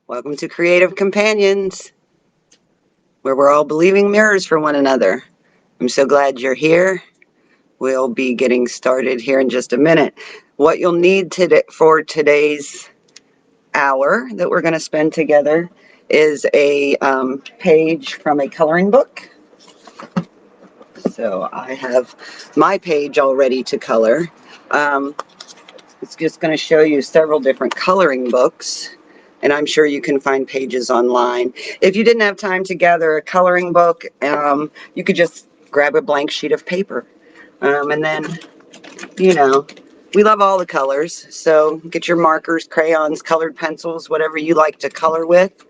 Welcome to Creative Companions, where we're all believing mirrors for one another. I'm so glad you're here. We'll be getting started here in just a minute. What you'll need for today's hour that we're going to spend together is a page from a coloring book. So I have my page all ready to color. It's just going to show you several different coloring books, and I'm sure you can find pages online. If you didn't have time to gather a coloring book, you could just grab a blank sheet of paper. And then, you know, we love all the colors, so get your markers, crayons, colored pencils, whatever you like to color with.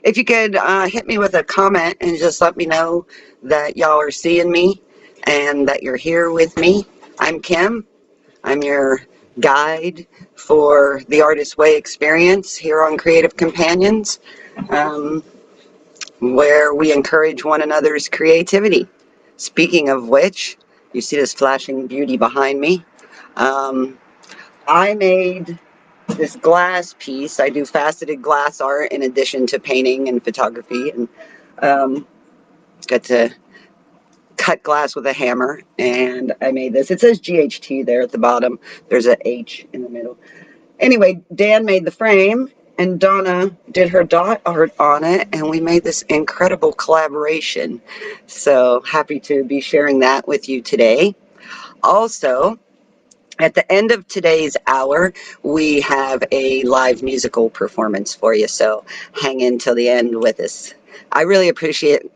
If you could hit me with a comment and just let me know that y'all are seeing me and that you're here with me. I'm Kim. I'm your guide for the Artist Way experience here on Creative Companions, where we encourage one another's creativity. Speaking of which, you see this flashing beauty behind me. I made this glass piece. I do faceted glass art in addition to painting and photography, and got to cut glass with a hammer, and I made this. It says GHT there at the bottom. There's an H in the middle. Anyway, Dan made the frame and Donna did her dot art on it, and we made this incredible collaboration. So happy to be sharing that with you today. Also, at the end of today's hour, we have a live musical performance for you, so hang in till the end with us. I really appreciate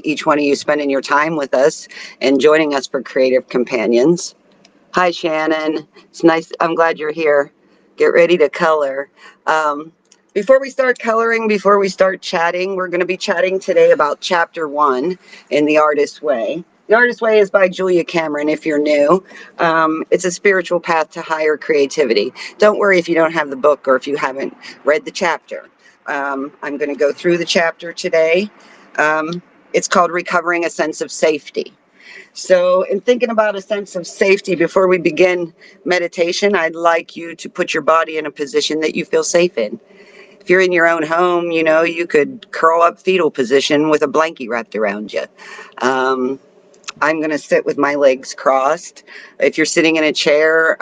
each one of you spending your time with us and joining us for Creative Companions. Hi, Shannon. It's nice. I'm glad you're here. Get ready to color. Before we start coloring, before we start chatting, we're going to be chatting today about Chapter 1 in The Artist's Way. The Artist's Way is by Julia Cameron, if you're new. It's a spiritual path to higher creativity. Don't worry if you don't have the book or if you haven't read the chapter. I'm going to go through the chapter today. It's called Recovering a Sense of Safety. So in thinking about a sense of safety before we begin meditation, I'd like you to put your body in a position that you feel safe in. If you're in your own home, you could curl up fetal position with a blankie wrapped around you. I'm going to sit with my legs crossed. If you're sitting in a chair,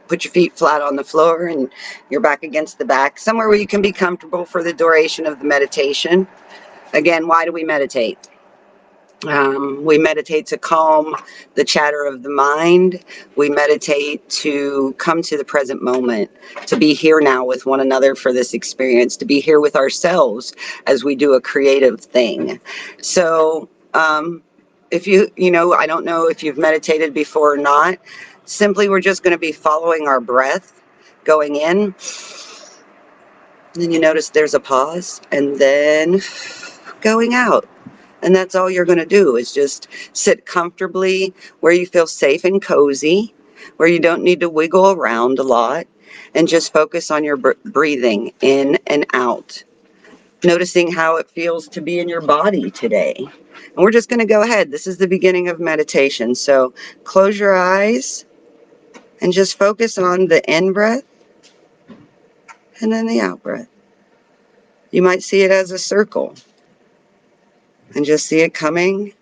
put your feet flat on the floor and your back against the back, somewhere where you can be comfortable for the duration of the meditation. Again, why do we meditate? We meditate to calm the chatter of the mind. We meditate to come to the present moment, to be here now with one another for this experience, to be here with ourselves as we do a creative thing. So, if I don't know if you've meditated before or not, simply we're just going to be following our breath, going in. Then you notice there's a pause, and then going out. And that's all you're going to do is just sit comfortably where you feel safe and cozy, where you don't need to wiggle around a lot, and just focus on your breathing in and out, noticing how it feels to be in your body today. And we're just going to go ahead. This is the beginning of meditation. So close your eyes and just focus on the in breath and then the out breath. You might see it as a circle and just see it coming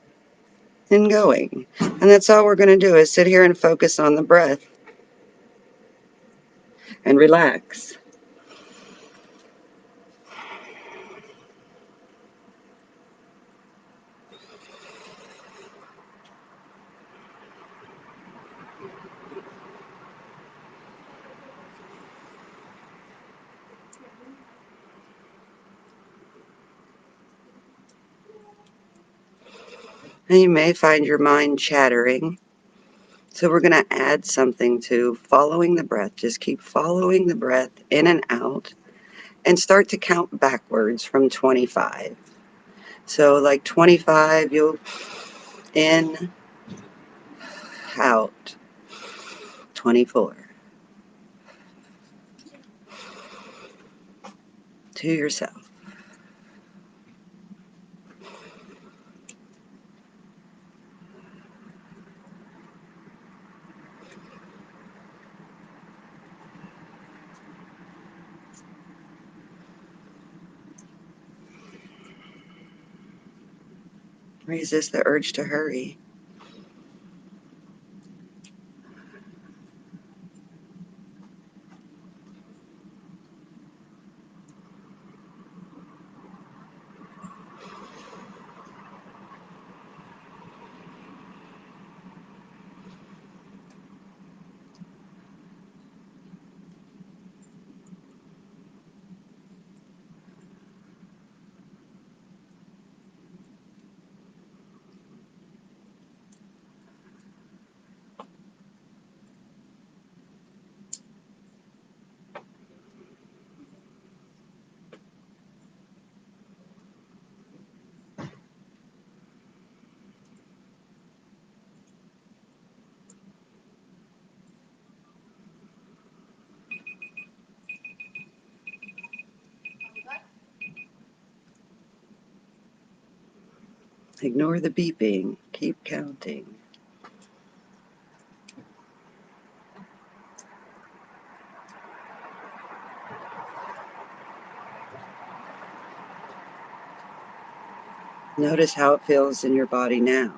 and going. And that's all we're going to do is sit here and focus on the breath and relax. And you may find your mind chattering. So we're going to add something to following the breath. Just keep following the breath in and out and start to count backwards from 25. So like 25, you'll in, out. 24. To yourself. Resist the urge to hurry. Ignore the beeping. Keep counting. Notice how it feels in your body now.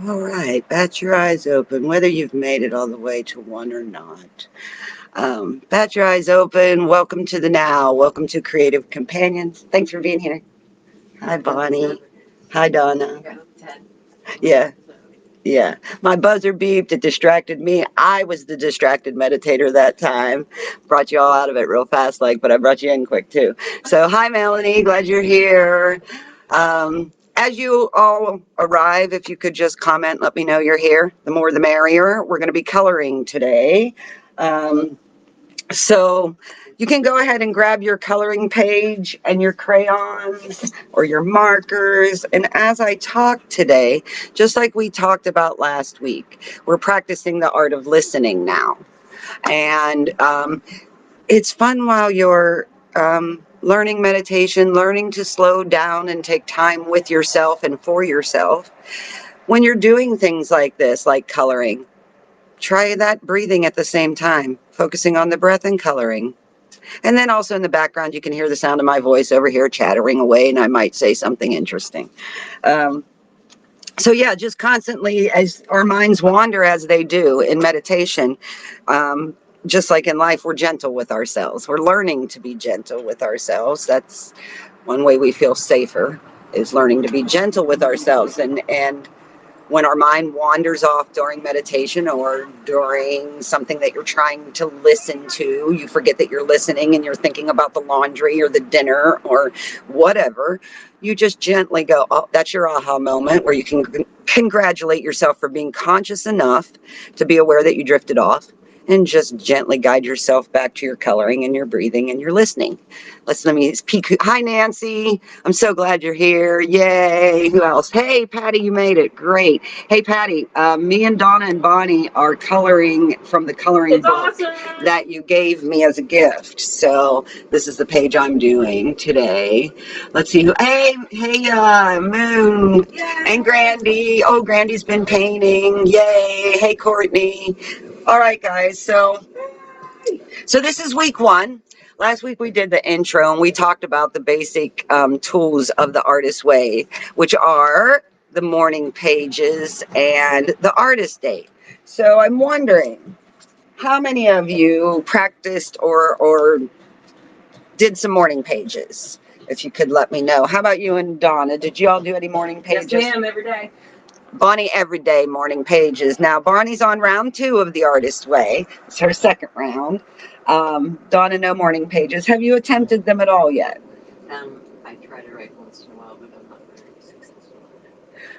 All right, bat your eyes open, whether you've made it all the way to one or not. Bat your eyes open. Welcome to the now. Welcome to Creative Companions. Thanks for being here. Hi, Bonnie. Hi, Donna. Yeah. Yeah, my buzzer beeped. It distracted me. I was the distracted meditator that time. Brought you all out of it real fast, but I brought you in quick too. So, hi, Melanie. Glad you're here. As you all arrive, if you could just comment, let me know you're here. The more the merrier. We're going to be coloring today. So you can go ahead and grab your coloring page and your crayons or your markers. And as I talk today, just like we talked about last week, we're practicing the art of listening now. And it's fun while you're learning meditation, learning to slow down and take time with yourself and for yourself. When you're doing things like this, like coloring, try that breathing at the same time, focusing on the breath and coloring. And then also in the background, you can hear the sound of my voice over here chattering away, and I might say something interesting. So yeah, just constantly, as our minds wander as they do in meditation, just like in life, we're gentle with ourselves. We're learning to be gentle with ourselves. That's one way we feel safer, is learning to be gentle with ourselves. And when our mind wanders off during meditation or during something that you're trying to listen to, you forget that you're listening and you're thinking about the laundry or the dinner or whatever, you just gently go, oh, that's your aha moment where you can congratulate yourself for being conscious enough to be aware that you drifted off, and just gently guide yourself back to your coloring and your breathing and your listening. Let me peek. Hi, Nancy. I'm so glad you're here. Yay. Who else? Hey, Patty, you made it. Great. Hey, Patty, me and Donna and Bonnie are coloring from the coloring book that you gave me as a gift. So this is the page I'm doing today. Let's see who. Hey, Moon. Yay. And Grandy. Oh, Grandy's been painting. Yay. Hey, Courtney. All right, guys. So this is week one. Last week we did the intro and we talked about the basic tools of the Artist Way, which are the morning pages and the artist date. So I'm wondering, how many of you practiced or did some morning pages? If you could let me know. How about you and Donna? Did you all do any morning pages? Yes, ma'am, every day. Bonnie, every day morning pages. Now, Bonnie's on round 2 of the Artist Way. It's her second round. Donna, no morning pages. Have you attempted them at all yet? I try to write once in a while, but I'm not very successful.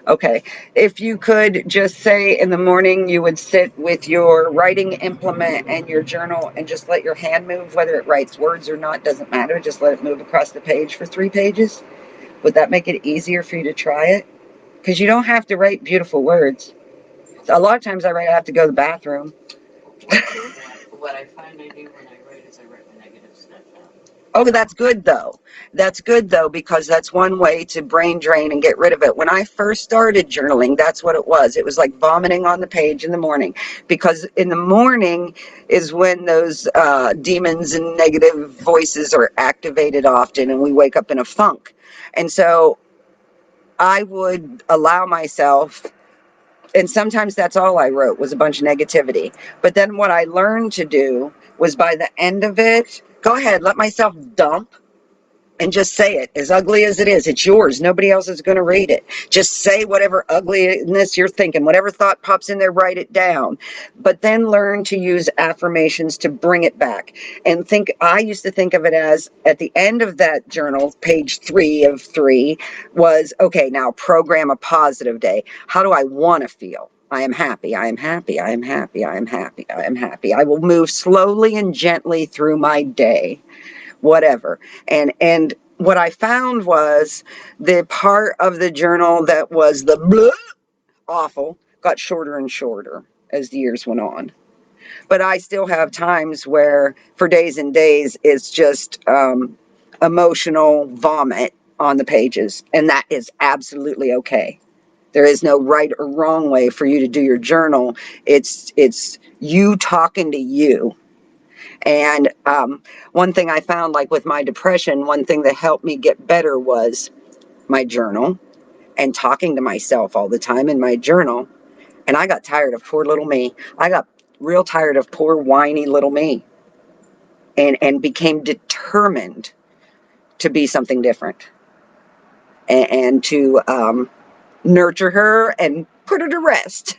Okay. If you could just say in the morning you would sit with your writing implement and your journal and just let your hand move, whether it writes words or not, doesn't matter. Just let it move across the page for 3 pages. Would that make it easier for you to try it? Because you don't have to write beautiful words. So a lot of times I have to go to the bathroom. What I find I do when I write is I write my negative stuff down. Oh, that's good though. That's good though, because that's one way to brain drain and get rid of it. When I first started journaling, that's what it was. It was like vomiting on the page in the morning, because in the morning is when those demons and negative voices are activated often, and we wake up in a funk. And so I would allow myself, and sometimes that's all I wrote was a bunch of negativity. But then what I learned to do was, by the end of it, go ahead, let myself dump and just say it. As ugly as it is, it's yours. Nobody else is going to read it. Just say whatever ugliness you're thinking, whatever thought pops in there, write it down. But then learn to use affirmations to bring it back. And think, I used to think of it as, at the end of that journal, page 3 of 3, was, okay, now program a positive day. How do I want to feel? I am happy, I am happy, I am happy, I am happy, I am happy. I will move slowly and gently through my day, whatever. And what I found was, the part of the journal that was the blah, awful, got shorter and shorter as the years went on. But I still have times where, for days and days, it's just emotional vomit on the pages, and that is absolutely okay. There is no right or wrong way for you to do your journal. It's you talking to you. And one thing I found, like with my depression, one thing that helped me get better was my journal and talking to myself all the time in my journal. And I got tired of poor little me. I got real tired of poor whiny little me, and became determined to be something different, and to nurture her and put her to rest.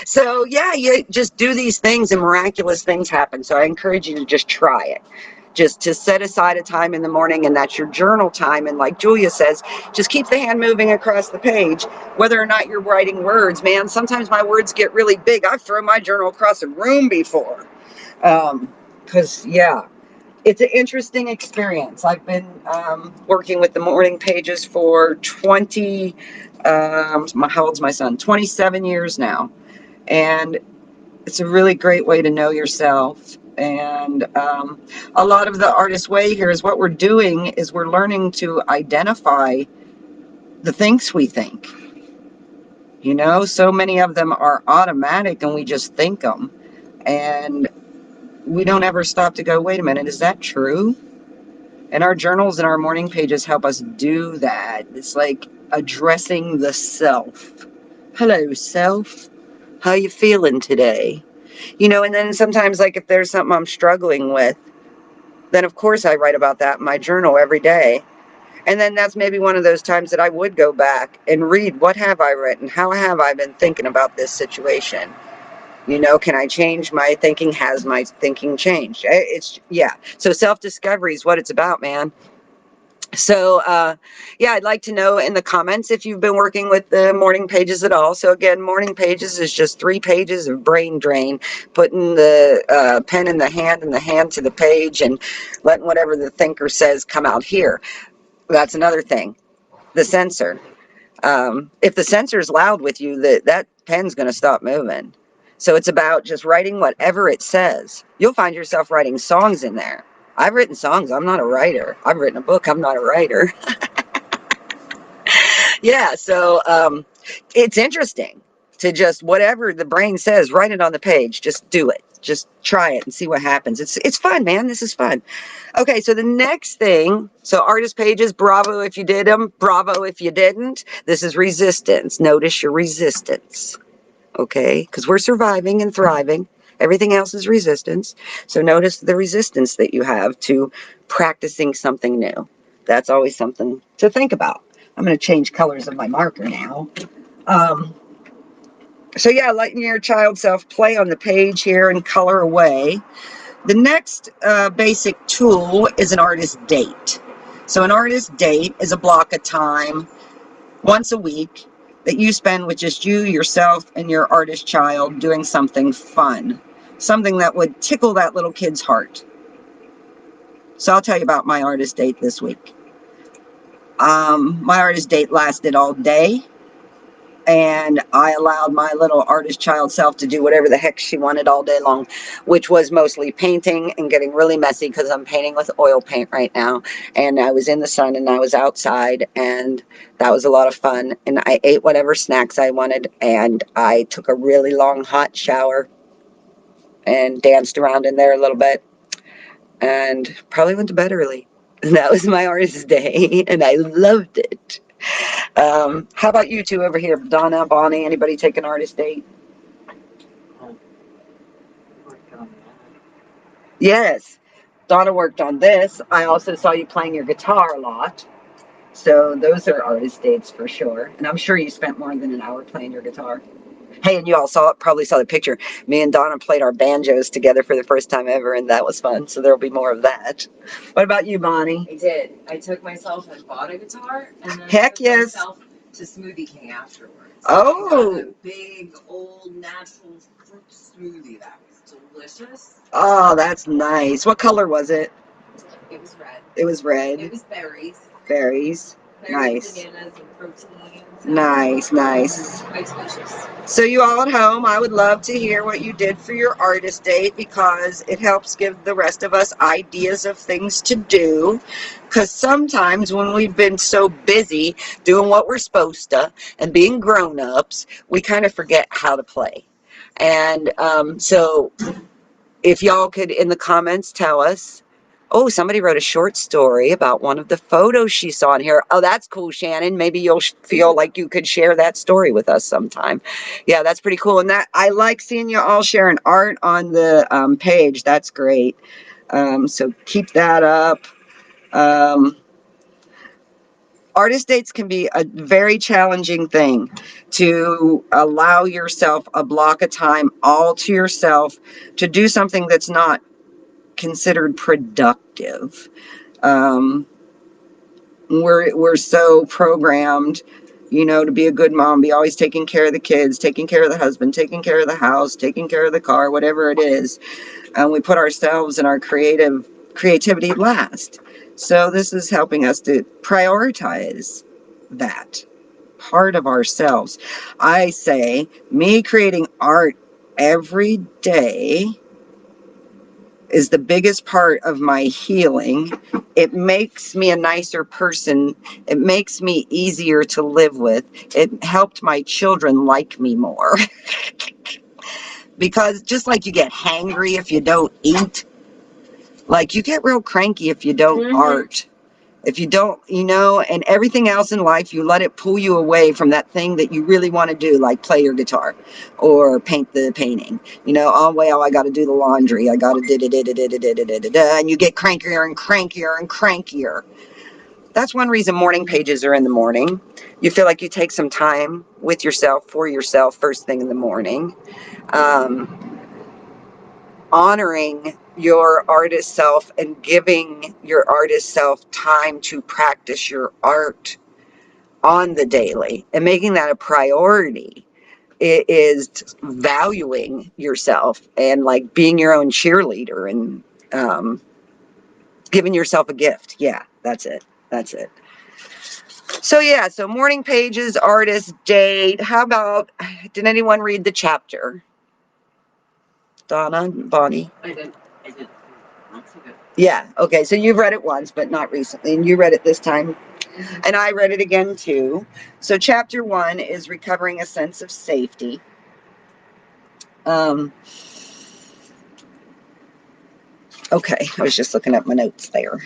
So yeah, you just do these things and miraculous things happen. So I encourage you to just try it. Just to set aside a time in the morning, and that's your journal time. And like Julia says, just keep the hand moving across the page, whether or not you're writing words. Man, sometimes my words get really big. I've thrown my journal across a room before. Because yeah, it's an interesting experience. I've been working with the morning pages for 20, how old's my son? 27 years now. And it's a really great way to know yourself. And a lot of the artist way here is, what we're doing is we're learning to identify the things we think. You know, so many of them are automatic and we just think them. And we don't ever stop to go, wait a minute, is that true? And our journals and our morning pages help us do that. It's like addressing the self. Hello, self. How you feeling today? You know, and then sometimes, like, if there's something I'm struggling with, then of course I write about that in my journal every day. And then that's maybe one of those times that I would go back and read, what have I written? How have I been thinking about this situation? You know, can I change my thinking? Has my thinking changed? It's, yeah. So self-discovery is what it's about, man. So, yeah, I'd like to know in the comments if you've been working with the morning pages at all. So again, morning pages is just 3 pages of brain drain, putting the pen in the hand and the hand to the page, and letting whatever the thinker says come out here. That's another thing. The censor. If the censor is loud with you, that pen's going to stop moving. So it's about just writing whatever it says. You'll find yourself writing songs in there. I've written songs. I'm not a writer. I've written a book. I'm not a writer. Yeah, so it's interesting to just, whatever the brain says, write it on the page. Just do it. Just try it and see what happens. It's fun, man. This is fun. Okay, so the next thing, so artist pages, bravo if you did them, bravo if you didn't. This is resistance. Notice your resistance. Okay, because we're surviving and thriving. Everything else is resistance. So notice the resistance that you have to practicing something new. That's always something to think about. I'm going to change colors of my marker now. So yeah, letting your child self play on the page here and color away. The next basic tool is an artist date. So an artist date is a block of time once a week that you spend with just you, yourself, and your artist child doing something fun. Something that would tickle that little kid's heart. So I'll tell you about my artist date this week. My artist date lasted all day. And I allowed my little artist child self to do whatever the heck she wanted all day long, which was mostly painting and getting really messy because I'm painting with oil paint right now. And I was in the sun and I was outside, and that was a lot of fun. And I ate whatever snacks I wanted, and I took a really long hot shower and danced around in there a little bit, and probably went to bed early. And that was my artist day, and I loved it. How about you two over here? Donna, Bonnie, anybody take an artist date? Worked on that. Yes. Donna worked on this. I also saw you playing your guitar a lot. So those are artist dates for sure. And I'm sure you spent more than an hour playing your guitar. Hey, and you all probably saw the picture. Me and Donna played our banjos together for the first time ever, and that was fun. So there'll be more of that. What about you, Bonnie? I did. I took myself and bought a guitar, and then Heck took yes. myself to Smoothie King afterwards. Oh. I got a big old natural fruit smoothie that was delicious. Oh, that's nice. What color was it? It was red. It was red. It was berries. Berries. Berries, Nice. bananas, and proteins. Nice. Quite delicious. So you all at home, I would love to hear what you did for your artist date, because it helps give the rest of us ideas of things to do. Because sometimes when we've been so busy doing what we're supposed to and being grown-ups, we kind of forget how to play. And so if y'all could, in the comments, tell us. Oh, somebody wrote a short story about one of the photos she saw in here. Oh, that's cool, Shannon. Maybe you'll feel like you could share that story with us sometime. Yeah, that's pretty cool. And that, I like seeing you all sharing art on the page. That's great. So keep that up. Artist dates can be a very challenging thing, to allow yourself a block of time all to yourself to do something that's not considered productive. We're so programmed, to be a good mom, be always taking care of the kids, taking care of the husband, taking care of the house, taking care of the car, whatever it is. And we put ourselves and our creativity last. So this is helping us to prioritize that part of ourselves. I say, me creating art every day is the biggest part of my healing. It makes me a nicer person. It makes me easier to live with. It helped my children like me more. Because just like you get hangry if you don't eat, like you get real cranky if you don't art. If you don't, and everything else in life, you let it pull you away from that thing that you really want to do, like play your guitar or paint the painting. Oh, well, I got to do the laundry. I got to and you get crankier and crankier and crankier. That's one reason morning pages are in the morning. You feel like you take some time with yourself, for yourself, first thing in the morning. Honoring your artist self and giving your artist self time to practice your art on the daily and making that a priority. It is valuing yourself and like being your own cheerleader and giving yourself a gift. Yeah, that's it. So yeah, so morning pages, artist date. How about, did anyone read the chapter? Donna, Bonnie? I did. Not so good. Yeah, okay, so you've read it once, but not recently, and you read it this time, and I read it again too. So chapter 1 is recovering a sense of safety. Okay, I was just looking at my notes there.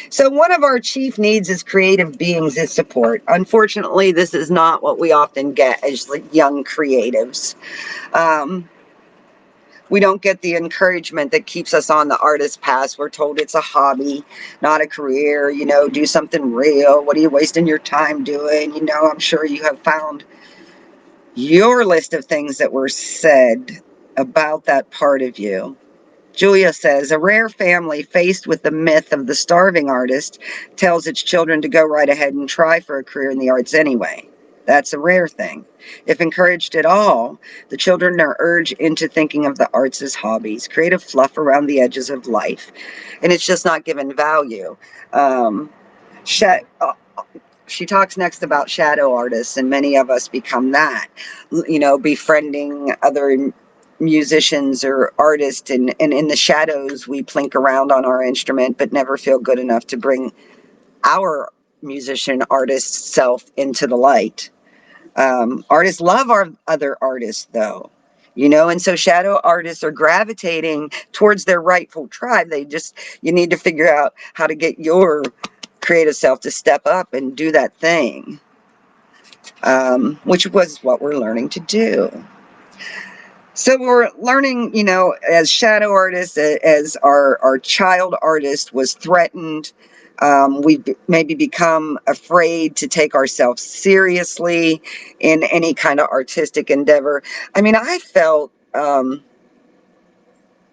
So one of our chief needs as creative beings is support. Unfortunately, this is not what we often get as young creatives. We don't get the encouragement that keeps us on the artist path. We're told it's a hobby, not a career, do something real. What are you wasting your time doing? I'm sure you have found your list of things that were said about that part of you. Julia says, a rare family faced with the myth of the starving artist tells its children to go right ahead and try for a career in the arts anyway. That's a rare thing. If encouraged at all, the children are urged into thinking of the arts as hobbies, creative fluff around the edges of life. And it's just not given value. she talks next about shadow artists, and many of us become that, befriending other musicians or artists, and in the shadows we plink around on our instrument but never feel good enough to bring our musician artist self into the light. Artists love our other artists, though, and so shadow artists are gravitating towards their rightful tribe. You need to figure out how to get your creative self to step up and do that thing, which was what we're learning to do. So we're learning, as shadow artists, as our child artist was threatened. We maybe become afraid to take ourselves seriously in any kind of artistic endeavor. I mean, I felt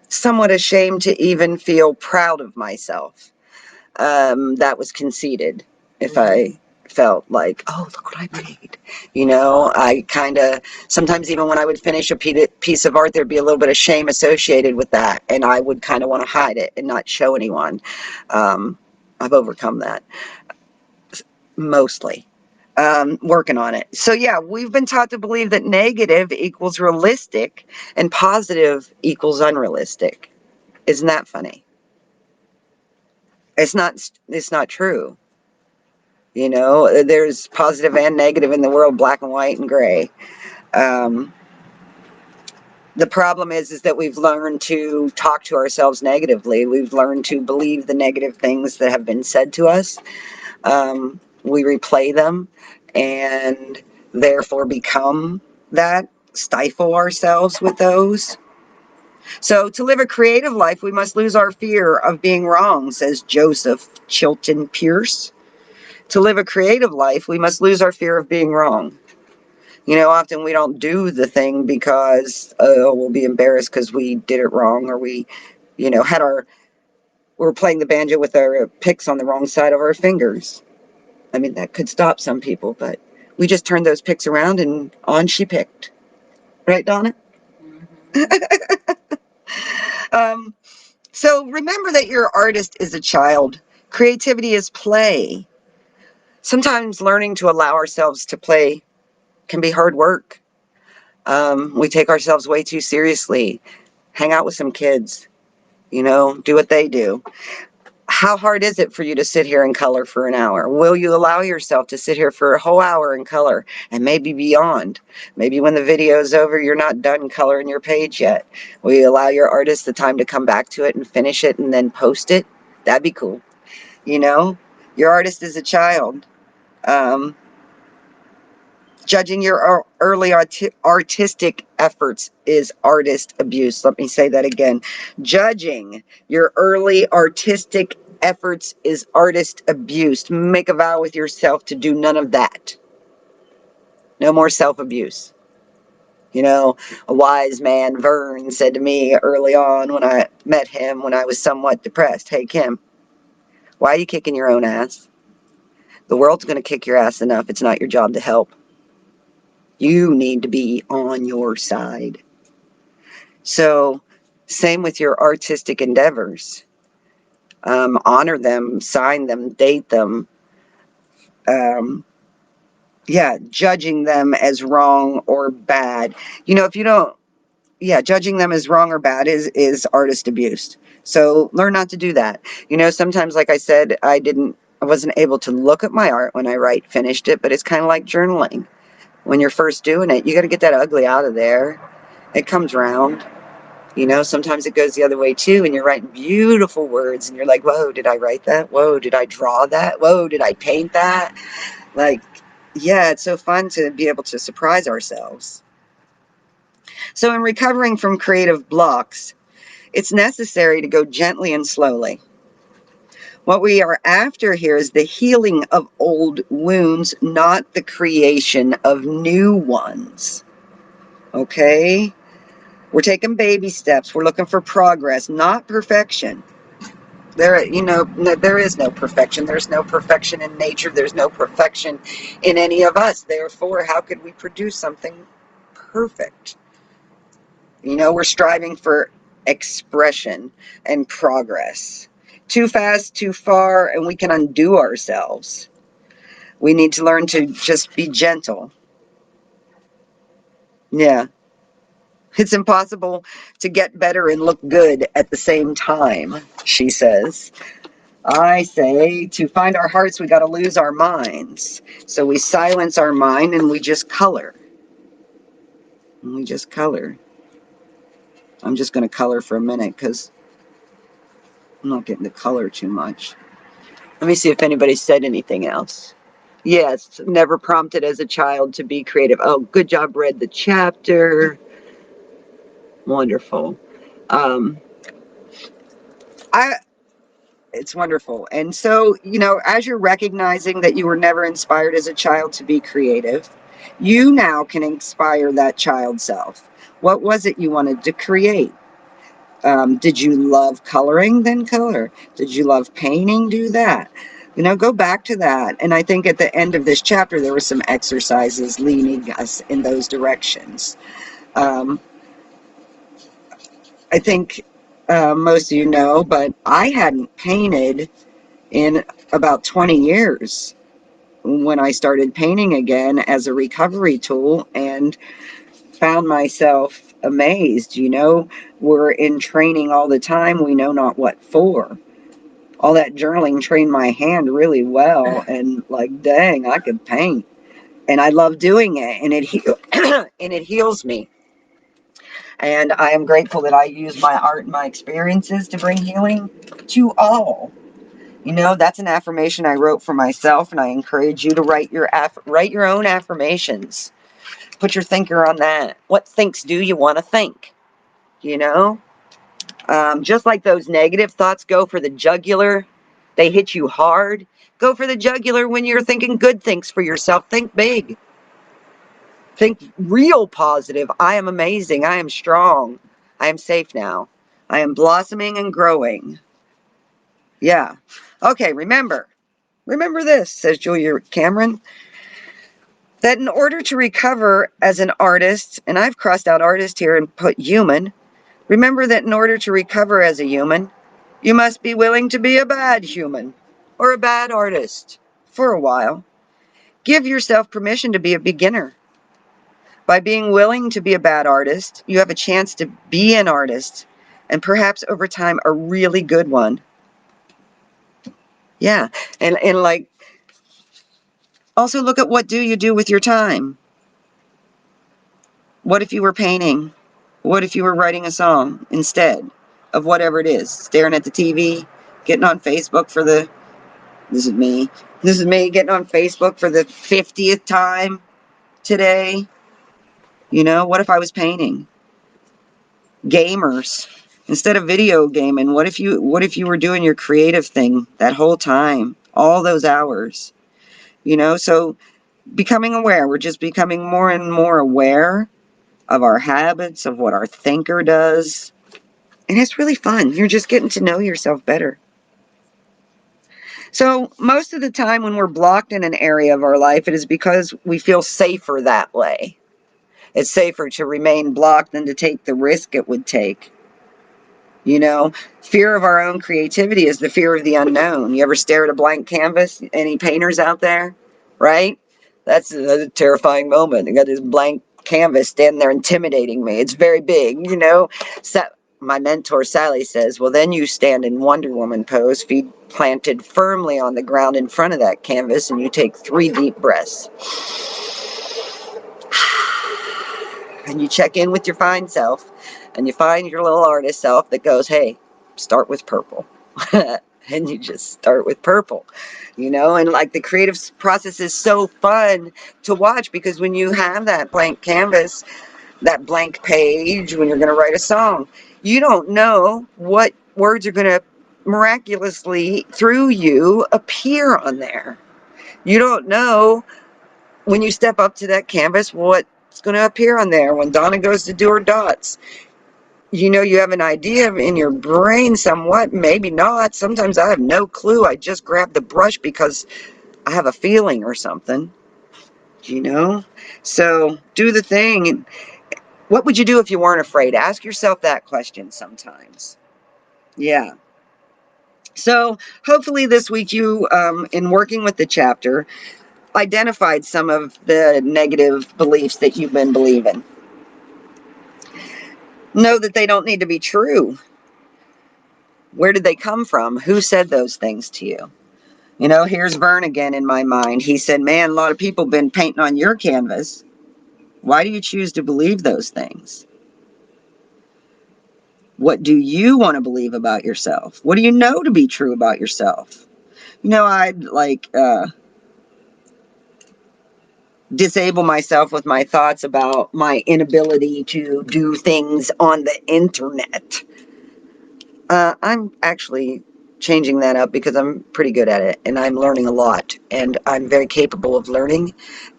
somewhat ashamed to even feel proud of myself. That was conceited. If I felt like, oh, look what I made. I kind of, sometimes even when I would finish a piece of art, there'd be a little bit of shame associated with that. And I would kind of want to hide it and not show anyone. I've overcome that mostly. Working on it. So yeah, we've been taught to believe that negative equals realistic and positive equals unrealistic. Isn't that funny? It's not true. There's positive and negative in the world, black and white and gray. The problem is that we've learned to talk to ourselves negatively. We've learned to believe the negative things that have been said to us. We replay them and therefore become that, stifle ourselves with those. So to live a creative life, we must lose our fear of being wrong, says Joseph Chilton Pearce. To live a creative life, we must lose our fear of being wrong. Often we don't do the thing because we'll be embarrassed because we did it wrong, or we, we're playing the banjo with our picks on the wrong side of our fingers. I mean, that could stop some people, but we just turned those picks around and on she picked. Right, Donna? So remember that your artist is a child. Creativity is play. Sometimes learning to allow ourselves to play can be hard work. We take ourselves way too seriously. Hang out with some kids, do what they do. How hard is it for you to sit here and color for an hour? Will you allow yourself to sit here for a whole hour and color, and maybe beyond? Maybe when the video is over, you're not done coloring your page yet. Will you allow your artist the time to come back to it and finish it and then post it? That'd be cool. Your artist is a child. Judging your early artistic efforts is artist abuse. Let me say that again. Judging your early artistic efforts is artist abuse. Make a vow with yourself to do none of that. No more self-abuse. A wise man, Vern, said to me early on when I met him when I was somewhat depressed, "Hey, Kim, why are you kicking your own ass? The world's going to kick your ass enough. It's not your job to help. You need to be on your side." So, same with your artistic endeavors. Honor them, sign them, date them. Judging them as wrong or bad. If you don't, judging them as wrong or bad is artist abuse. So learn not to do that. Sometimes, like I said, I wasn't able to look at my art when I finished it, but it's kind of like journaling. When you're first doing it, you got to get that ugly out of there. It comes round. Sometimes it goes the other way too, and you're writing beautiful words, and you're like, whoa, did I write that? Whoa, did I draw that? Whoa, did I paint that? Like, yeah, it's so fun to be able to surprise ourselves. So in recovering from creative blocks, it's necessary to go gently and slowly. What we are after here is the healing of old wounds, not the creation of new ones. Okay? We're taking baby steps. We're looking for progress, not perfection. There is no perfection. There's no perfection in nature. There's no perfection in any of us. Therefore, how could we produce something perfect? We're striving for expression and progress. Too fast, too far, and we can undo ourselves. We need to learn to just be gentle. Yeah. It's impossible to get better and look good at the same time, she says. I say to find our hearts, we got to lose our minds. So we silence our mind and we just color. And we just color. I'm just going to color for a minute because I'm not getting to color too much. Let me see if anybody said anything else. Yes, never prompted as a child to be creative. Oh, good job, read the chapter. Wonderful. Um, I It's wonderful. And so, as you're recognizing that you were never inspired as a child to be creative, you now can inspire that child self. What was it you wanted to create? Did you love coloring? Then color. Did you love painting? Do that. Go back to that. And I think at the end of this chapter, there were some exercises leading us in those directions. I think most of you know, but I hadn't painted in about 20 years when I started painting again as a recovery tool, and found myself amazed. We're in training all the time. We know not what for. All that journaling trained my hand really well, and like, dang, I could paint. And I love doing it, and and it heals me. And I am grateful that I use my art and my experiences to bring healing to all. That's an affirmation I wrote for myself, and I encourage you to write your own affirmations. Put your thinker on that. What thinks do you want to think? Just like those negative thoughts go for the jugular, they hit you hard. Go for the jugular when you're thinking good things for yourself. Think big. Think real positive. I am amazing. I am strong. I am safe now. I am blossoming and growing. Yeah. Okay, remember this, says Julia Cameron, that in order to recover as an artist, and I've crossed out artist here and put human, remember that in order to recover as a human, you must be willing to be a bad human or a bad artist for a while. Give yourself permission to be a beginner. By being willing to be a bad artist, you have a chance to be an artist, and perhaps over time a really good one. Yeah. And like, also look at what do you do with your time. What if you were painting? What if you were writing a song instead of whatever it is? Staring at the TV, getting on Facebook for this is me getting on Facebook for the 50th time today. What if I was painting? Gamers. Instead of video gaming, what if you were doing your creative thing that whole time, all those hours? So becoming aware, we're just becoming more and more aware of our habits, of what our thinker does. And it's really fun. You're just getting to know yourself better. So most of the time when we're blocked in an area of our life, it is because we feel safer that way. It's safer to remain blocked than to take the risk it would take. Fear of our own creativity is the fear of the unknown. You ever stare at a blank canvas? Any painters out there? Right? That's a terrifying moment. I got this blank canvas standing there intimidating me. It's very big, So my mentor Sally says, well, then you stand in Wonder Woman pose, feet planted firmly on the ground in front of that canvas, and you take 3 deep breaths. And you check in with your fine self, and you find your little artist self that goes, hey, start with purple. And you just start with purple, and like the creative process is so fun to watch, because when you have that blank canvas, that blank page, when you're going to write a song, you don't know what words are going to miraculously through you appear on there. You don't know when you step up to that canvas what's going to appear on there. When Donna goes to do her dots, you have an idea in your brain somewhat, maybe not. Sometimes I have no clue. I just grab the brush because I have a feeling or something, So do the thing. What would you do if you weren't afraid? Ask yourself that question sometimes. Yeah. So hopefully this week you, in working with the chapter, identified some of the negative beliefs that you've been believing. Know that they don't need to be true. Where did they come from? Who said those things to you? You know, here's Vern again in my mind. He said, man, a lot of people have been painting on your canvas. Why do you choose to believe those things? What do you want to believe about yourself? What do you know to be true about yourself? You know, I'd like disable myself with my thoughts about my inability to do things on the internet. I'm actually changing that up because I'm pretty good at it and I'm learning a lot and I'm very capable of learning,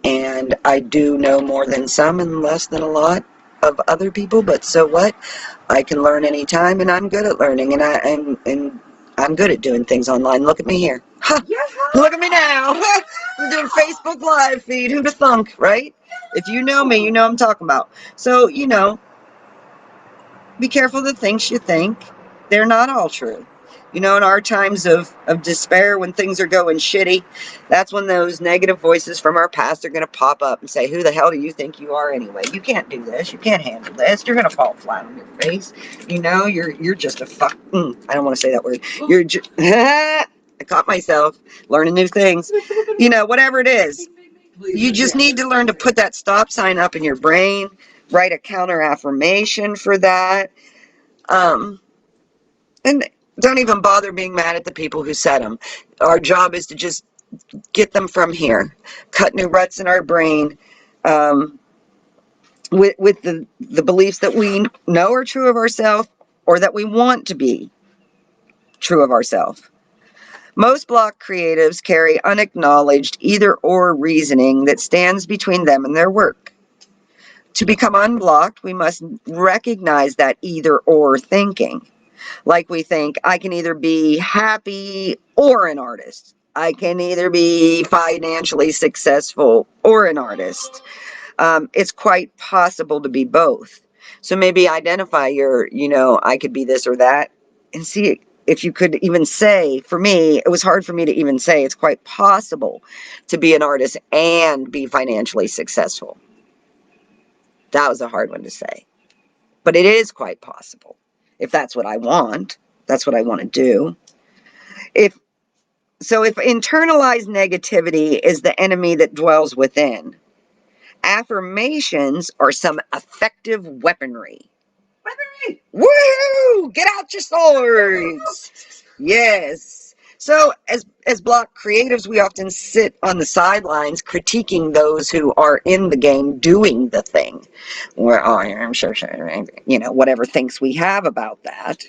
and I do know more than some and less than a lot of other people, but so what? I can learn anytime and I'm good at learning, and I'm good at doing things online. Look at me here. Ha! Look at me now. I'm doing Facebook Live feed. Who'd have thunk, right? If you know me, you know what I'm talking about. So, you know, be careful of the things you think. They're not all true. You know, in our times of despair, when things are going shitty, that's when those negative voices from our past are going to pop up and say, who the hell do you think you are anyway? You can't do this. You can't handle this. You're going to fall flat on your face. You know, you're just a fuck. I don't want to say that word. You're just... I caught myself learning new things. You know, whatever it is. You just need to learn to put that stop sign up in your brain. Write a counter affirmation for that. And don't even bother being mad at the people who said them. Our job is to just get them from here. Cut new ruts in our brain with the beliefs that we know are true of ourselves or that we want to be true of ourselves. Most block creatives carry unacknowledged either-or reasoning that stands between them and their work. To become unblocked, we must recognize that either-or thinking. Like we think, I can either be happy or an artist. I can either be financially successful or an artist. It's quite possible to be both. So maybe identify your, you know, I could be this or that, and see if you could even say, for me, it was hard for me to even say it's quite possible to be an artist and be financially successful. That was a hard one to say. But it is quite possible. If that's what I want, that's what I want to do. If internalized negativity is the enemy that dwells within, affirmations are some effective weaponry. Weaponry! Woohoo! Get out your swords! Yes. So as block creatives, we often sit on the sidelines critiquing those who are in the game doing the thing. Or, oh, I'm sure, you know, whatever thinks we have about that.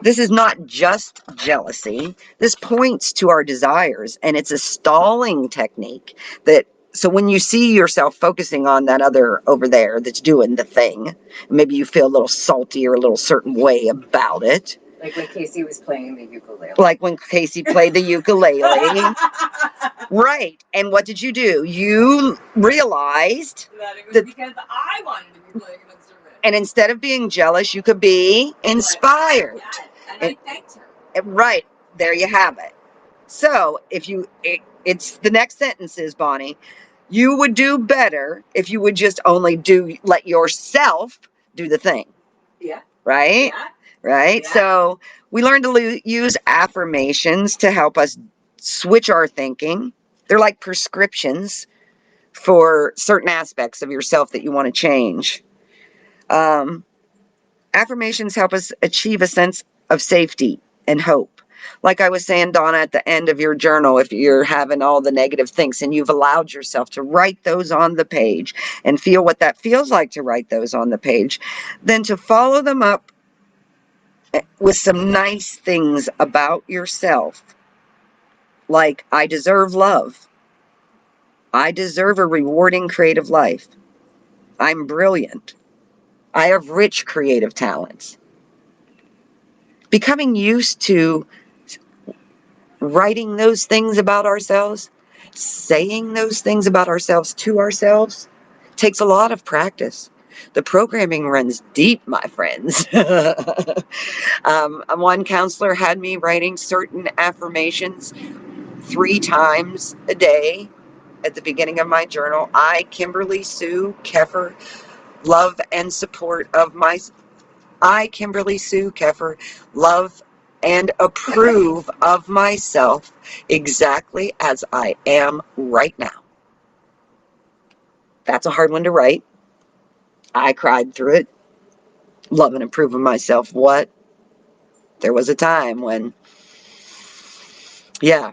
This is not just jealousy. This points to our desires, and it's a stalling technique that, so when you see yourself focusing on that other over there that's doing the thing, maybe you feel a little salty or a little certain way about it. Like when Casey was playing the ukulele. Like when Casey played the ukulele. Right. And what did you do? You realized that it was because I wanted to be playing an instrument. And instead of being jealous, you could be inspired. Yes, and I thanked her. Right. There you have it. So if you, it's the next sentence is, Bonnie, you would do better if you would just only let yourself do the thing. Yeah. Right? Yeah. Right? Yeah. So we learn to use affirmations to help us switch our thinking. They're like prescriptions for certain aspects of yourself that you want to change. Affirmations help us achieve a sense of safety and hope. Like I was saying, Donna, at the end of your journal, if you're having all the negative things and you've allowed yourself to write those on the page and feel what that feels like to write those on the page, then to follow them up with some nice things about yourself. Like, I deserve love. I deserve a rewarding creative life. I'm brilliant. I have rich creative talents. Becoming used to writing those things about ourselves, saying those things about ourselves to ourselves, takes a lot of practice. The programming runs deep, my friends. One counselor had me writing certain affirmations 3 times a day at the beginning of my journal. I, Kimberly Sue Keffer, love and support of my. I, Kimberly Sue Keffer, love and approve of myself exactly as I am right now. That's a hard one to write. I cried through it. Love and approve of myself. What? There was a time when, yeah.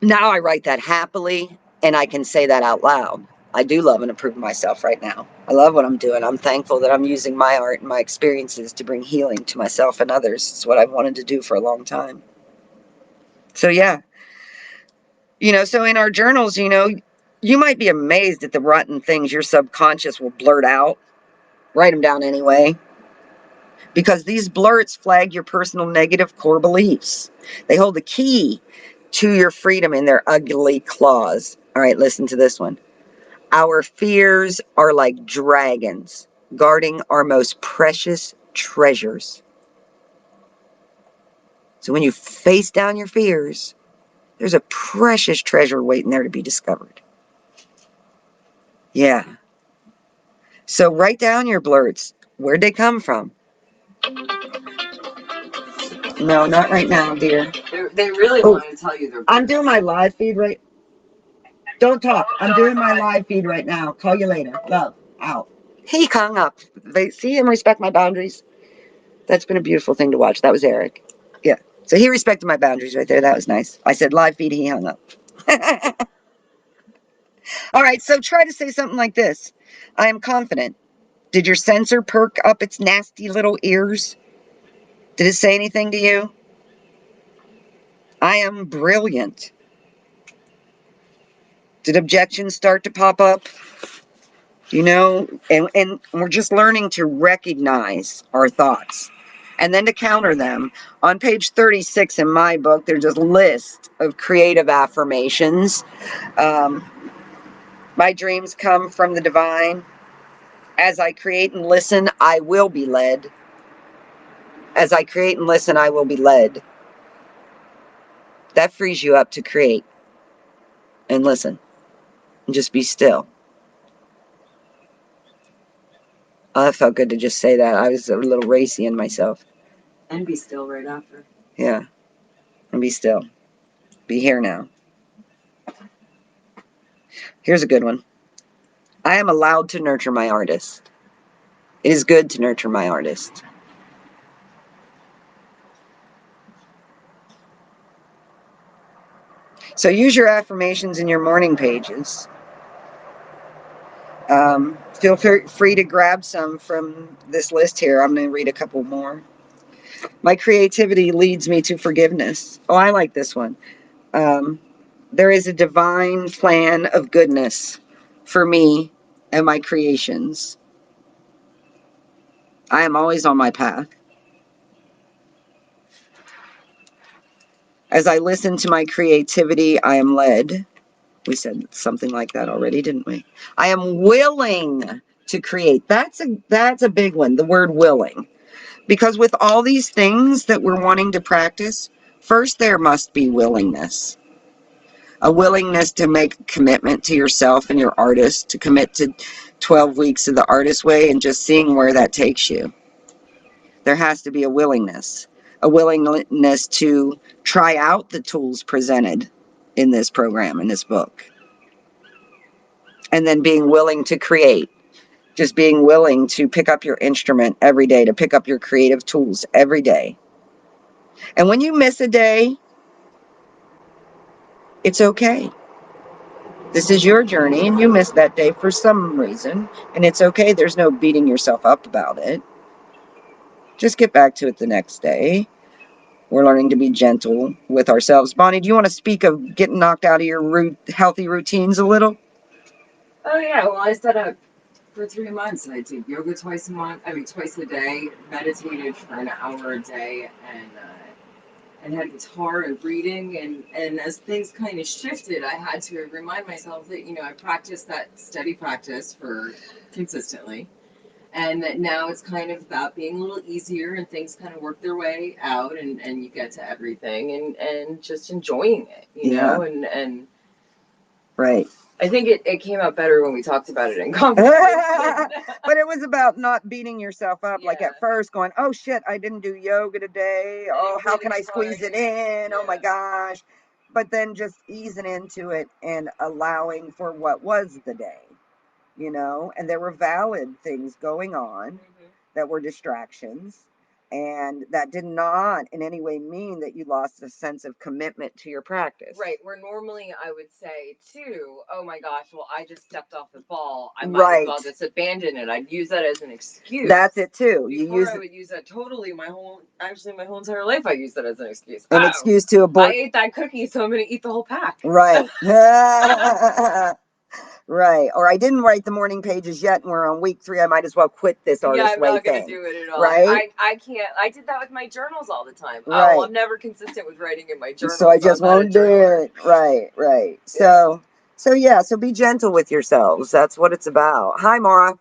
Now I write that happily and I can say that out loud. I do love and approve of myself right now. I love what I'm doing. I'm thankful that I'm using my art and my experiences to bring healing to myself and others. It's what I've wanted to do for a long time. So, yeah. So in our journals, you might be amazed at the rotten things your subconscious will blurt out. Write them down anyway. Because these blurts flag your personal negative core beliefs. They hold the key to your freedom in their ugly claws. All right, listen to this one. Our fears are like dragons guarding our most precious treasures. So when you face down your fears, there's a precious treasure waiting there to be discovered. Yeah. So write down your blurts. Where'd they come from? No, not right now, dear. They really want to tell you they're. I'm doing my live feed right. Don't talk. I'm doing my live feed right now. Call you later. Love. Out. He hung up. They see him respect my boundaries. That's been a beautiful thing to watch. That was Eric. Yeah. So he respected my boundaries right there. That was nice. I said live feed. He hung up. All right. So try to say something like this. I am confident. Did your sensor perk up its nasty little ears? Did it say anything to you? I am brilliant. Did objections start to pop up? And we're just learning to recognize our thoughts and then to counter them. On page 36 in my book, there's a list of creative affirmations. My dreams come from the divine. As I create and listen, I will be led. As I create and listen, I will be led. That frees you up to create and listen and just be still. Oh, that felt good to just say that. I was a little racy in myself. And be still right after. Yeah. And be still. Be here now. Here's a good one. I am allowed to nurture my artist. It is good to nurture my artist. So use your affirmations in your morning pages. Feel free to grab some from this list here. I'm going to read a couple more. My creativity leads me to forgiveness. Oh, I like this one. There is a divine plan of goodness for me and my creations. I am always on my path. As I listen to my creativity, I am led. We said something like that already, didn't we? I am willing to create. That's a big one, the word willing. Because with all these things that we're wanting to practice, first there must be willingness. A willingness to make a commitment to yourself and your artist, to commit to 12 weeks of the artist way and just seeing where that takes you. There has to be a willingness to try out the tools presented in this program, in this book. And then being willing to create. Just being willing to pick up your instrument every day, to pick up your creative tools every day. And when you miss a day, it's okay. This is your journey and you missed that day for some reason. And it's okay. There's no beating yourself up about it. Just get back to it the next day. We're learning to be gentle with ourselves. Bonnie, do you want to speak of getting knocked out of your healthy routines a little? Oh yeah, well I set up for 3 months. I did yoga twice a day, meditated for an hour a day, and had guitar and reading. And as things kind of shifted, I had to remind myself that I practiced that steady practice for consistently. And that now it's kind of about being a little easier and things kind of work their way out and you get to everything and just enjoying it, you know, and Right. I think it came out better when we talked about it in conversation. But it was about not beating yourself up. Like Yeah. at first going, oh shit, I didn't do yoga today. Oh, how can I squeeze it in? Oh my gosh. But then just easing into it and allowing for what was the day, you know, and there were valid things going on that were distractions. And that did not in any way mean that you lost a sense of commitment to your practice. Right, where normally I would say too, oh my gosh, well I just stepped off the ball. I might Right. as well just abandon it. I'd use that as an excuse. That's it too. You Before use I would use that totally my whole entire life I use that as an excuse. an Oh, excuse to I abort. ate that cookie, so I'm gonna eat the whole pack. Right. Right. Or I didn't write the morning pages yet and we're on week 3. I might as well quit this Yeah, artist I'm way not gonna thing. do it at all. Right? I can't. I did that with my journals all the time. Right. Oh, I'm never consistent with writing in my journal. So I just I'm not a won't do journaler. it. Right, right. So yeah, so be gentle with yourselves. That's what it's about. Hi, Maura.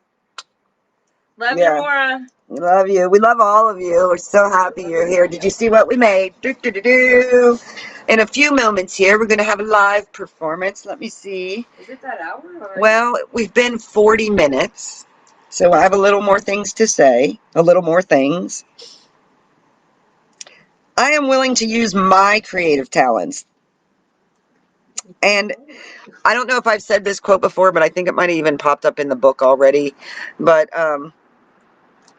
Love Yeah. you, Maura. We love you. We love all of you. We're so happy you're here. Did you see what we made? Do, do, do, do. In a few moments here, we're going to have a live performance. Let me see. Is it that hour? Or Well, we've been 40 minutes, so I have a little more things to say, a little more things. I am willing to use my creative talents. And I don't know if I've said this quote before, but I think it might have even popped up in the book already. But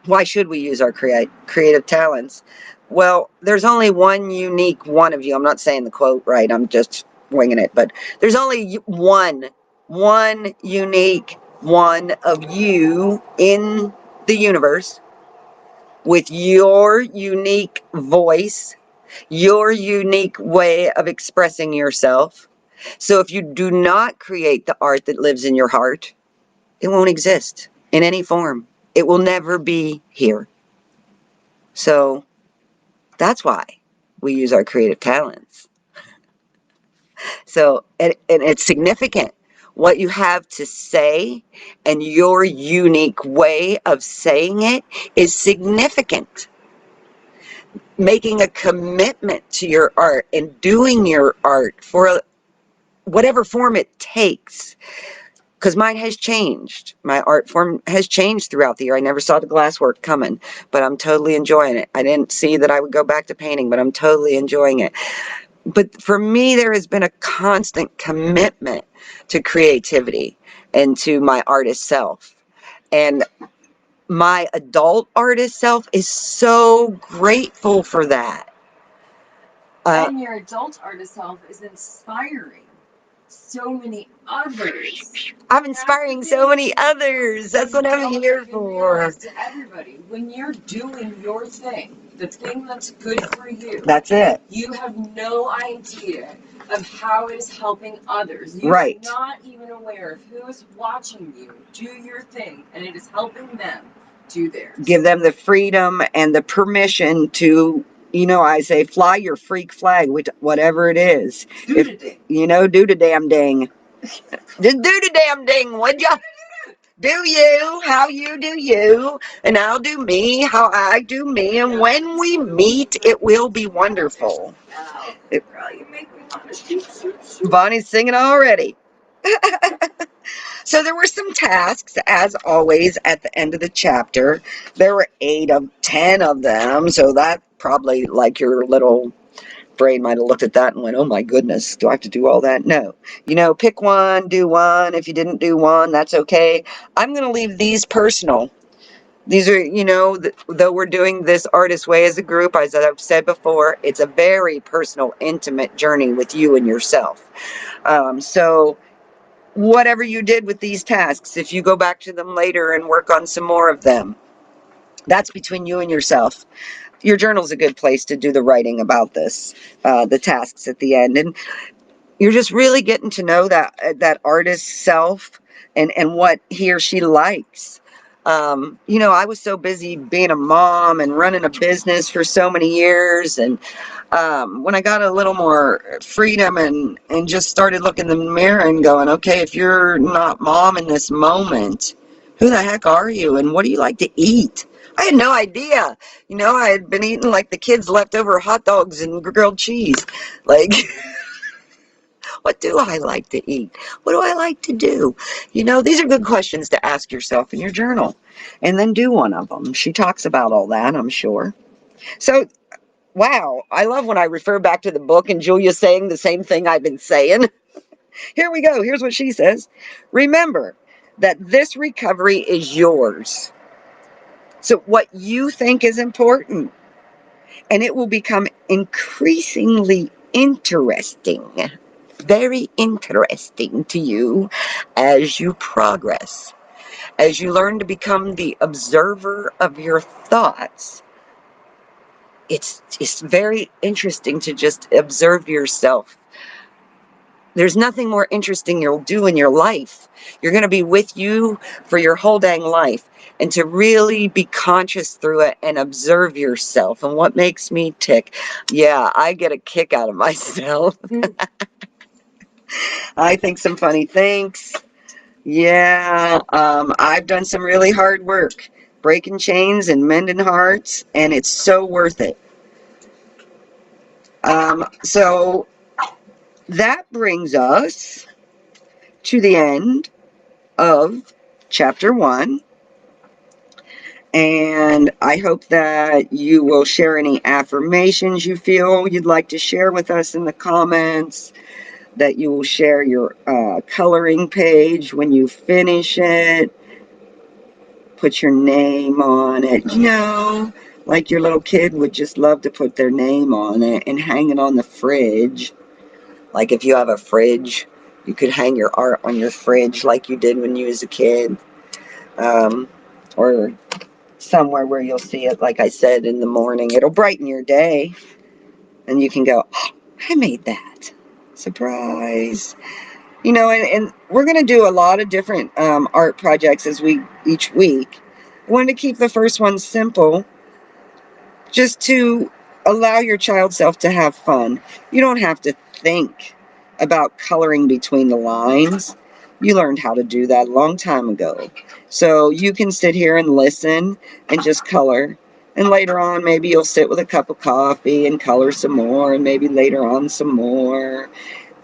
why should we use our creative talents? Well, there's only one unique one of you. I'm not saying the quote right. I'm just winging it. But there's only one unique one of you in the universe with your unique voice, your unique way of expressing yourself. So if you do not create the art that lives in your heart, it won't exist in any form. It will never be here. So that's why we use our creative talents. So, and it's significant. What you have to say and your unique way of saying it is significant. Making a commitment to your art and doing your art for whatever form it takes. Because mine has changed. My art form has changed throughout the year. I never saw the glasswork coming, but I'm totally enjoying it. I didn't see that I would go back to painting, but I'm totally enjoying it. But for me, there has been a constant commitment to creativity and to my artist self. And my adult artist self is so grateful for that. And your adult artist self is inspiring so many others. I'm inspiring so many others. That's what I'm here for. To everybody, when you're doing your thing, the thing that's good for you, That's it. you have no idea of how it is helping others. You Right. are not even aware of who is watching you do your thing, and it is helping them do theirs. Give them the freedom and the permission to, you know, I say, fly your freak flag, with whatever it is. Do the thing. You know, do the damn ding. Just do the damn ding, would ya? Do you, how you do you, and I'll do me, how I do me, and when we meet, it will be wonderful. Oh, girl, you make me want to shoot. Bonnie's singing already. So there were some tasks, as always, at the end of the chapter. There were 10 of them, so that probably, like, your little brain might have looked at that and went, oh my goodness, do I have to do all that? No. You know, pick one, do one. If you didn't do one, that's okay. I'm going to leave these personal. These are, you know, though we're doing this Artist Way as a group, as I've said before, it's a very personal, intimate journey with you and yourself. So whatever you did with these tasks, if you go back to them later and work on some more of them, that's between you and yourself. Your journal's a good place to do the writing about this, the tasks at the end. And you're just really getting to know that artist's self and what he or she likes. You know, I was so busy being a mom and running a business for so many years. And when I got a little more freedom and just started looking in the mirror and going, okay, if you're not mom in this moment, Who the heck are you? And what do you like to eat? I had no idea. You know, I had been eating like the kids' leftover hot dogs and grilled cheese. Like, what do I like to eat? What do I like to do? You know, these are good questions to ask yourself in your journal. And then do one of them. She talks about all that, I'm sure. So, wow, I love when I refer back to the book and Julia's saying the same thing I've been saying. Here we go. Here's what she says. Remember that this recovery is yours. So what you think is important, and it will become increasingly interesting, very interesting to you as you progress, as you learn to become the observer of your thoughts. It's very interesting to just observe yourself. There's nothing more interesting you'll do in your life. You're going to be with you for your whole dang life. And to really be conscious through it and observe yourself. And what makes me tick? Yeah, I get a kick out of myself. I think some funny things. Yeah, I've done some really hard work. Breaking chains and mending hearts. And it's so worth it. So that brings us to the end of chapter 1, and I hope that you will share any affirmations you feel you'd like to share with us in the comments, that you will share your coloring page when you finish it, put your name on it, you know, like your little kid would just love to put their name on it and hang it on the fridge. Like if you have a fridge, you could hang your art on your fridge like you did when you was a kid. Or somewhere where you'll see it, like I said, in the morning. It'll brighten your day. And you can go, oh, I made that. Surprise. You know, and we're going to do a lot of different art projects each week. I wanted to keep the first one simple, just to allow your child self to have fun. You don't have to think about coloring between the lines. You learned how to do that a long time ago. So you can sit here and listen and just color. And later on, maybe you'll sit with a cup of coffee and color some more, and maybe later on some more,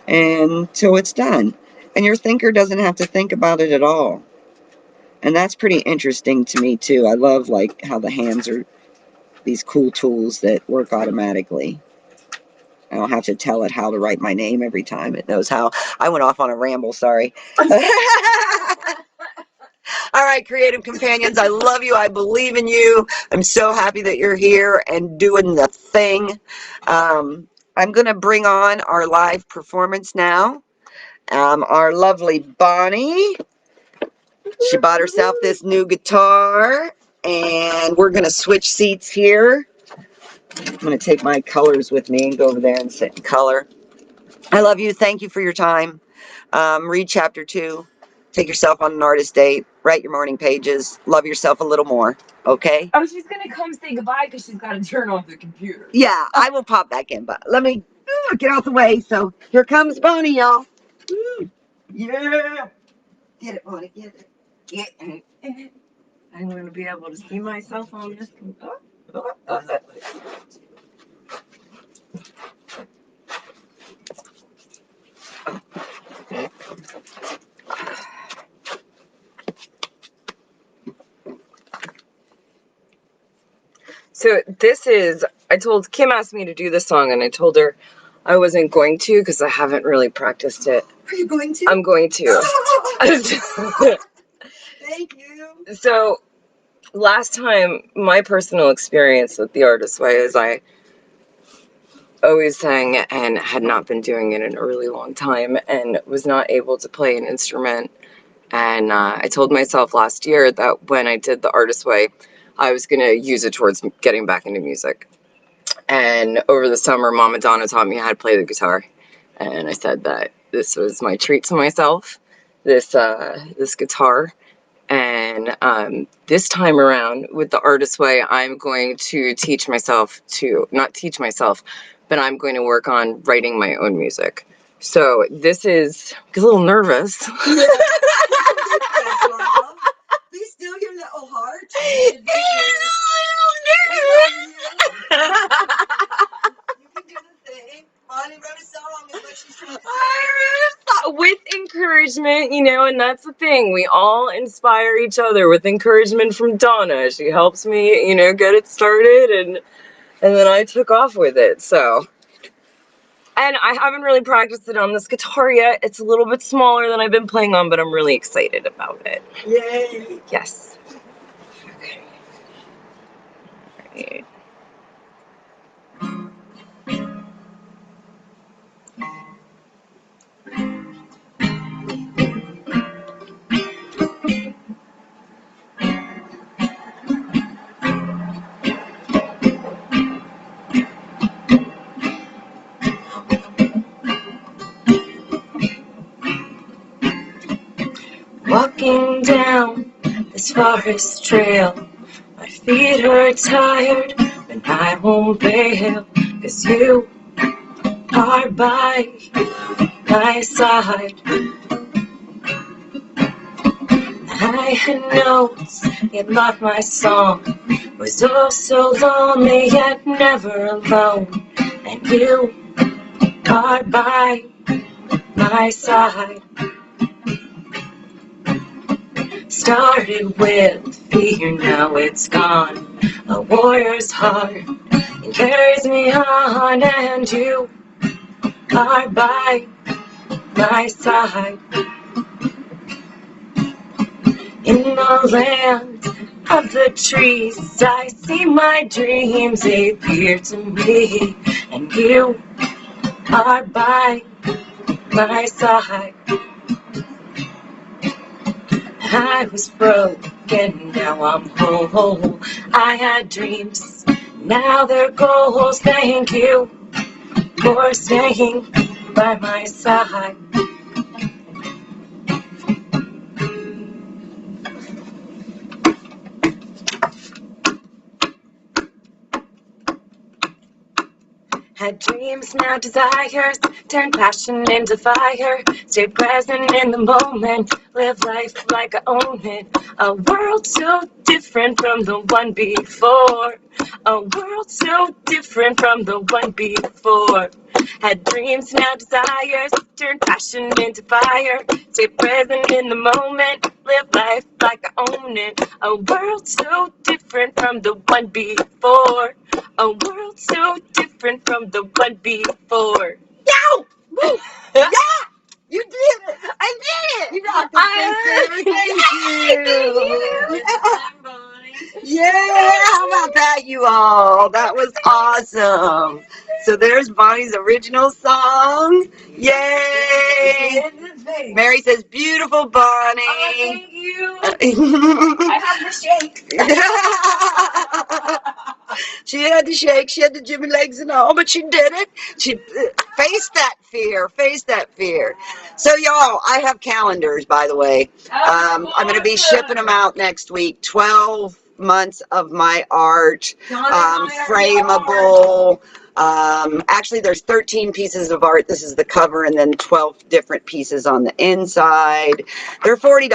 until it's done. And your thinker doesn't have to think about it at all. And that's pretty interesting to me too. I love like how the hands are these cool tools that work automatically. I don't have to tell it how to write my name every time. It knows how. I went off on a ramble, sorry. All right, creative companions, I love you. I believe in you. I'm so happy that you're here and doing the thing. I'm going to bring on our live performance now. Our lovely Bonnie. She bought herself this new guitar, and we're going to switch seats here. I'm going to take my colors with me and go over there and sit and color. I love you. Thank you for your time. Read chapter 2. Take yourself on an artist date. Write your morning pages. Love yourself a little more. Okay? Oh, she's gonna come say goodbye because she's got to turn off the computer. Yeah, I will pop back in, but let me get out the way. So here comes Bonnie, y'all. Yeah. Get it, Bonnie. Get it. Get it. I'm going to be able to see myself on this. So this is, I told Kim asked me to do this song, and I told her I wasn't going to because I haven't really practiced it. Are you going to? I'm going to. Thank you. So last time, my personal experience with the Artist Way is I always sang and had not been doing it in a really long time and was not able to play an instrument. And I told myself last year that when I did the Artist Way, I was going to use it towards getting back into music. And over the summer, Mama Donna taught me how to play the guitar. And I said that this was my treat to myself, this guitar. And this time around with the Artist Way, I'm going to teach myself to, not teach myself, but I'm going to work on writing my own music. So this is a little nervous. Be encouragement, and that's the thing. We all inspire each other with encouragement from Donna. She helps me, get it started, and then I took off with it, so. And I haven't really practiced it on this guitar yet. It's a little bit smaller than I've been playing on, but I'm really excited about it. Yay! Yes. Okay. All right. Walking down this forest trail, my feet are tired, and I won't bail, 'cause you are by my side. I know you love my song, was oh so lonely yet never alone, and you are by my side. Started with fear, now it's gone. A warrior's heart, it carries me on, and you are by my side. In the land of the trees, I see my dreams appear to me, and you are by my side. I was broken, now I'm whole. I had dreams, now they're goals. Thank you for staying by my side. Had dreams, now desires, turn passion into fire. Stay present in the moment, live life like I own it. A world so different from the one before. A world so different from the one before. Had dreams, now desires, turn passion into fire. Stay present in the moment, live life like I own it. A world so different from the one before. A world so different from the one before. Yo! Woo! Yeah! You did it! I did it! You got the Thank you! Yeah! How about that, you all? That was awesome. So there's Bonnie's original song. Yay! Mary says, beautiful, Bonnie. Oh, thank you. I have the shake. She had to shake, she had the Jimmy legs and all, but she did it. She faced that fear, So y'all, I have calendars, by the way. I'm going to be shipping them out next week. 12 months of my art, frameable. Actually, there's 13 pieces of art. This is the cover, and then 12 different pieces on the inside. They're $40,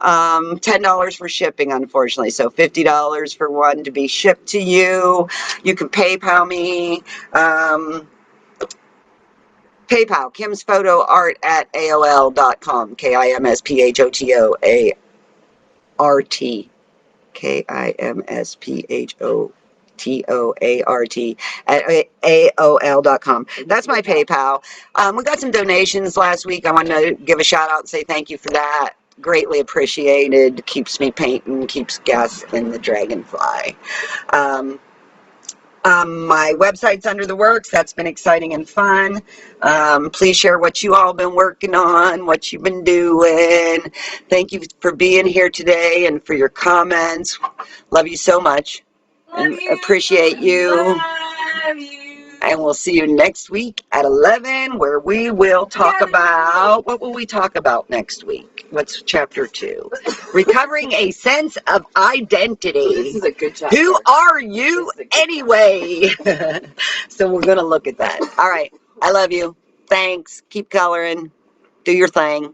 $10 for shipping, unfortunately. So $50 for one to be shipped to you. You can PayPal me. PayPal, kimsphotoart@aol.com. KIMSPHOTOART. KIMSPHOTOART at AOL.com. That's my PayPal. We got some donations last week. I wanted to give a shout out and say thank you for that. Greatly appreciated. Keeps me painting, keeps gas in the dragonfly. My website's under the works. That's been exciting and fun. Please share what you all been working on, what you've been doing. Thank you for being here today and for your comments. Love you so much. And appreciate you. Love you. And we'll see you next week at 11, where we will talk about, what will we talk about next week? What's chapter 2? Recovering a sense of identity. This is a good chapter. Who are you anyway? So we're going to look at that. All right. I love you. Thanks. Keep coloring. Do your thing.